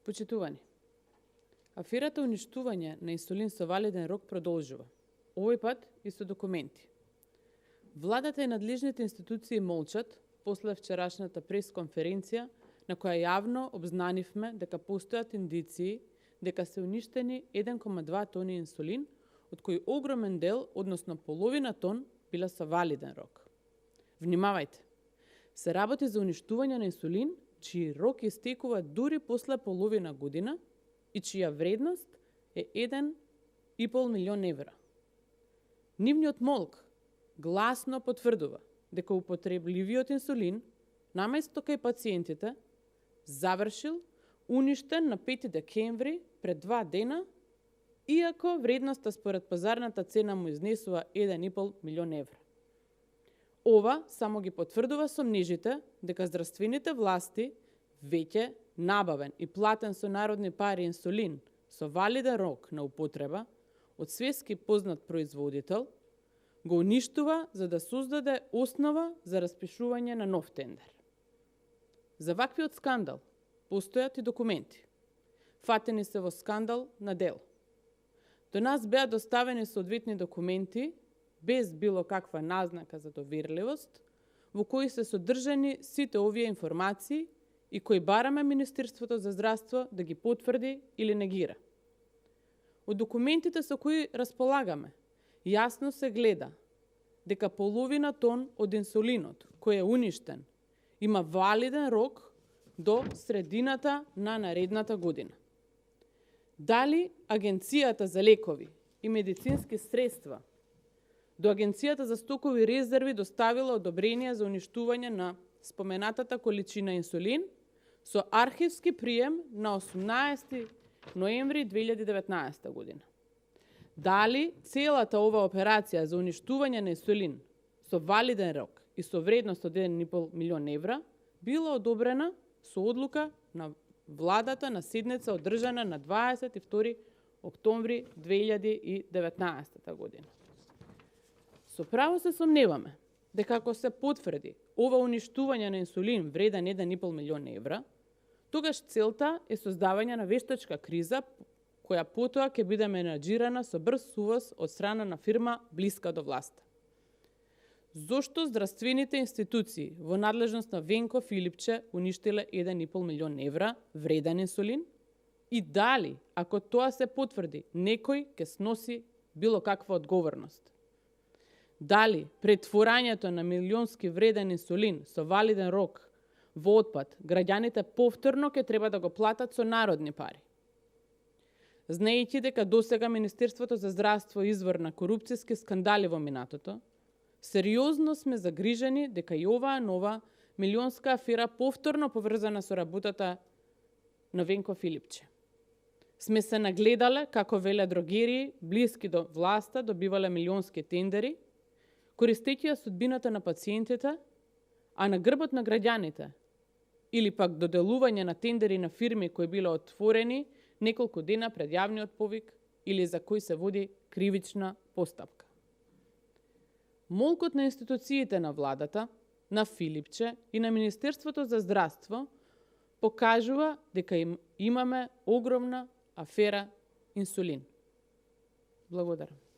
Почитувани, аферата уништување на инсулин со валиден рок продолжува. Овој пат и со документи. Владата и надлежните институции молчат после вчерашната пресконференција на која јавно обзнанивме дека постојат индиции дека се уништени 1,2 тони инсулин, од кој огромен дел, односно половина тон, била со валиден рок. Внимавајте, се работи за уништување на инсулин, чиј рок истекува дури после половина година и чија вредност е 1,5 милион евра. Нивниот молк гласно потврдува дека употребливиот инсулин, наместо кај пациентите, завршил уништен на 5 декември пред 2 дена, иако вредноста според пазарната цена му изнесува 1,5 милион евра. Ова само ги потврдува сомнежите дека здравствените власти веќе набавен и платен со народни пари инсулин со валиден рок на употреба од светски познат производител го уништува за да создаде основа за распишување на нов тендер. За ваквиот скандал постојат и документи. Фатени се во скандал на дело. До нас беа доставени соодветни документи без било каква назнака за доверливост, во кои се содржани сите овие информации и кои бараме Министерството за здравство да ги потврди или негира. Од документите со кои располагаме, јасно се гледа дека половина тон од инсулинот, кој е уништен, има валиден рок до средината на наредната година. Дали Агенцијата за лекови и медицински средства до Агенцијата за стокови резерви доставила одобрение за уништување на споменатата количина инсулин со архивски прием на 18 ноември 2019 година. Дали целата ова операција за уништување на инсулин со валиден рок и со вредност од 1,5 милион евра била одобрена со одлука на владата на седница одржана на 22 октомври 2019 година. Со право се сомневаме дека ако се потврди ова уништување на инсулин вреден 1,5 милион евра, тогаш целта е создавање на вештачка криза која потоа ќе биде менаџирана со брз увоз од страна на фирма блиска до власта. Зошто здравствените институции во надлежност на Венко Филипче уништиле 1,5 милион евра вреден инсулин? И дали, ако тоа се потврди, некој ќе сноси било каква одговорност? Дали претворањето на милионски вреден инсулин со валиден рок во отпад граѓаните повторно ќе треба да го платат со народни пари? Знаејќи дека досега Министерството за здравство е извор на корупцијски скандали во минатото, сериозно сме загрижени дека и оваа нова милионска афера повторно поврзана со работата на Венко Филипче. Сме се нагледале како веледрогерии блиски до власта добивале милионски тендери, користејќи ја судбината на пациентите, а на грбот на граѓаните, или пак доделување на тендери на фирми кои биле отворени неколку дена пред јавниот повик или за кои се води кривична постапка. Молкот на институциите на владата, на Филипче и на Министерството за здравство покажува дека имаме огромна афера инсулин. Благодарам.